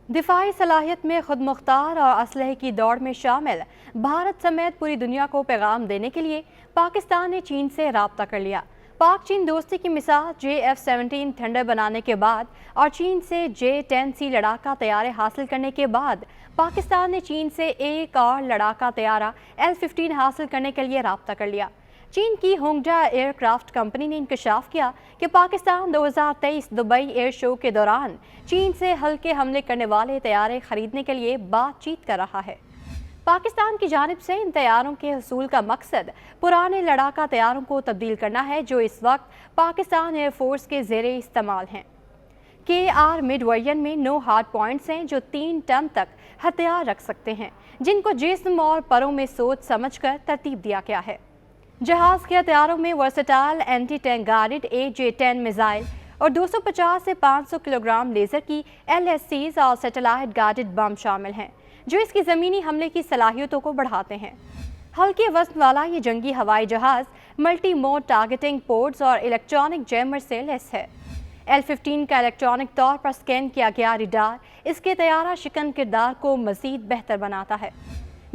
दिफाई सलाहियत में खुद मुख्तार और असलहे की दौड़ में शामिल भारत समेत पूरी दुनिया को पैगाम देने के लिए पाकिस्तान ने चीन से राब्ता कर लिया। पाक चीन दोस्ती की मिसाल JF-17 थंडर बनाने के बाद और चीन से J-10C लड़ाका तैयारे हासिल करने के बाद पाकिस्तान ने चीन से एक और लड़ाका तैयारा L-15 हासिल करने के लिए राब्ता कर लिया। चीन की होंगडा एयरक्राफ्ट कंपनी ने इंकशाफ किया कि पाकिस्तान 2023 दुबई एयर शो के दौरान चीन से हल्के हमले करने वाले तैयारे खरीदने के लिए बातचीत कर रहा है। पाकिस्तान की जानिब से इन तैयारों के हसूल का मकसद पुराने लड़ाका तैयारों को तब्दील करना है जो इस वक्त पाकिस्तान एयरफोर्स के ज़ेरे इस्तेमाल हैं। KR मिड वर्जन में 9 हार्ड पॉइंट्स हैं जो 3 टन तक हथियार रख सकते हैं, जिनको जिस्म और परों में सोच समझकर तरतीब दिया गया है। जहाज़ के हथियारों में versatile anti tank guided AJ-10 missile और 250 से 500 किलोग्राम लेज़र की LSCs और सैटेलाइट गाइडेड बम शामिल हैं, जो इसकी ज़मीनी हमले की सलाहियतों को बढ़ाते हैं। हल्के वज़न वाला ये जंगी हवाई जहाज़ मल्टी मोड टारगेटिंग पोर्ट्स और इलेक्ट्रॉनिक जैमर से लैस है। L-15 का इलेक्ट्रॉनिक तौर पर स्कैन किया गया रडार इसके तैयारा शिकन किरदार को मज़ीद बेहतर बनाता है।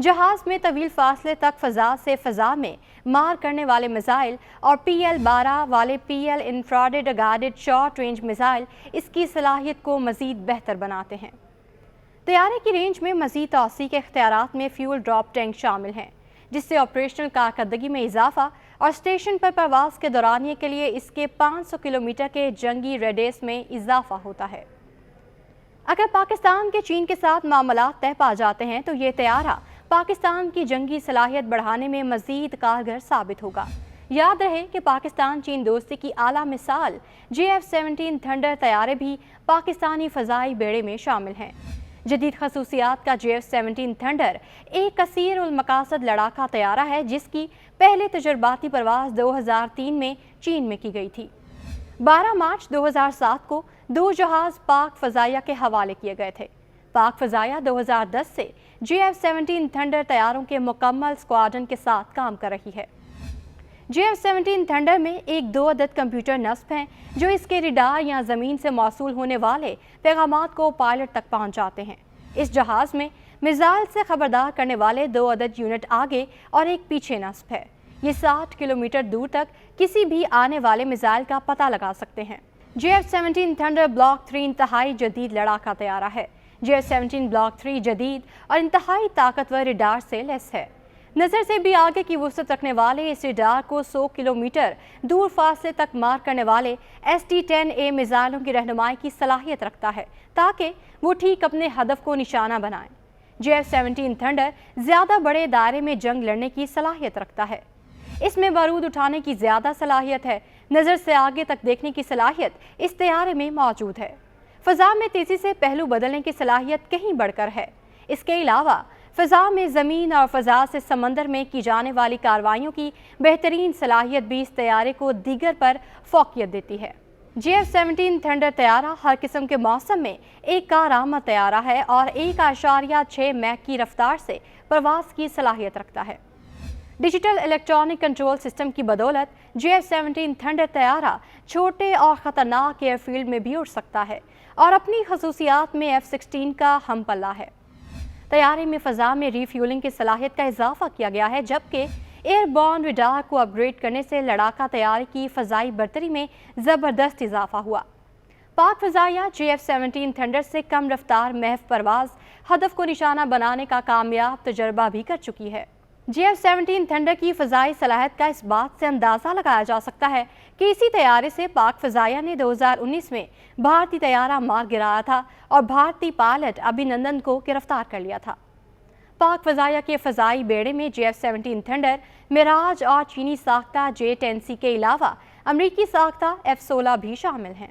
जहाज़ में तवील फासले तक फ़ज़ा से फ़ज़ा में मार करने वाले मिसाइल और PL-12 वाले PL infrared guided short range missile इसकी सलाहियत को मज़ीद बेहतर बनाते हैं। तैयारे की रेंज में मज़ीद तौसी के इख्तियारात में फ्यूल ड्रॉप टैंक शामिल हैं, जिससे ऑपरेशनल कारकर्दगी में इजाफा और स्टेशन पर परवाज़ के दौरानिए के लिए इसके 500 किलोमीटर के जंगी रेडियस में इजाफा होता है। अगर पाकिस्तान के चीन के साथ मामलात तय पा जाते हैं तो ये तैयारा पाकिस्तान की जंगी सलाहियत बढ़ाने में मज़ीद कारगर साबित होगा। याद रहे कि पाकिस्तान चीन दोस्ती की आला मिसाल JF-17 थंडर तैयारे भी पाकिस्तानी फ़ज़ाई बेड़े में शामिल हैं। जदीद खसूसियात का JF-17 थंडर एक कसीर उल मकासद लड़ाका तैयारा है, जिसकी पहले तजुर्बाती परवाज़ 2003 में चीन में की गई थी। 12 मार्च 2007 को 2 जहाज़ पाक फ़ज़ाइया के हवाले किए गए थे। पाक फ़ज़ाइया 2010 से JF-17 थंडर तैयारों के मुकम्मल स्क्वाड्रन के साथ काम कर रही है। JF-17 थंडर में एक 2 अदद कंप्यूटर नस्ब हैं जो इसके रडार या ज़मीन से मौसूल होने वाले पैगामात को पायलट तक पहुंचाते हैं। इस जहाज़ में मिसाइल से खबरदार करने वाले 2 अदद यूनिट आगे और एक पीछे नस्ब है। ये 60 किलोमीटर दूर तक किसी भी आने वाले मिसाइल का पता लगा सकते हैं। JF-17 थंडर ब्लॉक 3 इंतहाई जदीद लड़ाका तैयारा है। JF-17 ब्लॉक 3 जदीद और इंतहाई ताकतवर रडार से लैस है। नज़र से भी आगे की वुसअत रखने वाले इस रडार को 100 किलोमीटर दूर फासले तक मार करने वाले ST-10A मिसाइलों की रहनुमाई की सलाहियत रखता है, ताकि वो ठीक अपने हदफ को निशाना बनाएं। JF-17 थंडर ज़्यादा बड़े दायरे में जंग लड़ने की सलाहियत रखता है। इसमें बारूद उठाने की ज़्यादा सलाहियत है। नज़र से आगे तक देखने की सलाहियत इस तैयारे में मौजूद है। फ़ज़ा में तेज़ी से पहलू बदलने की सलाहियत कहीं बढ़कर है। इसके अलावा फ़ज़ा में ज़मीन और फ़ज़ा से समंदर में की जाने वाली कार्रवाइयों की बेहतरीन सलाहियत भी इस तैयारे को दीगर पर फ़ौक़ियत देती है। JF-17 थंडर तैयारा हर किस्म के मौसम में एक कारआमद तैयारा है और 1.6 मैक की रफ्तार से परवाज़ की सलाहियत रखता है। डिजिटल इलेक्ट्रॉनिक कंट्रोल सिस्टम की बदौलत JF-17 थंडर तैयारा छोटे और ख़तरनाक एयरफील्ड में भी उड़ सकता है और अपनी खसूसियात में F-16 का हम पल्ला है। तैयारे में फ़ज़ा में रीफ्यूलिंग की सलाहियत का इजाफा किया गया है, जबकि एयरबॉर्न रडार को अपग्रेड करने से लड़ाका तैयारी की फ़ज़ाई बर्तरी में ज़बरदस्त इजाफा हुआ। पाक फ़ज़ाइया JF-17 थंडर से कम रफ्तार महव परवाज़ हदफ को निशाना बनाने का कामयाब तजर्बा भी कर चुकी है। JF-17 थंडर की फ़ज़ाई सलाहियत का इस बात से अंदाज़ा लगाया जा सकता है कि इसी तैयारे से पाक फ़ज़ाइया ने 2019 में भारतीय तैयारा मार गिराया था और भारतीय पायलट अभिनंदन को गिरफ्तार कर लिया था। पाक फ़ज़ाइया के फ़ज़ाई बेड़े में JF-17 थंडर, मिराज और चीनी साख्ता J-10C के अलावा अमरीकी साख्ता F-16 भी शामिल हैं।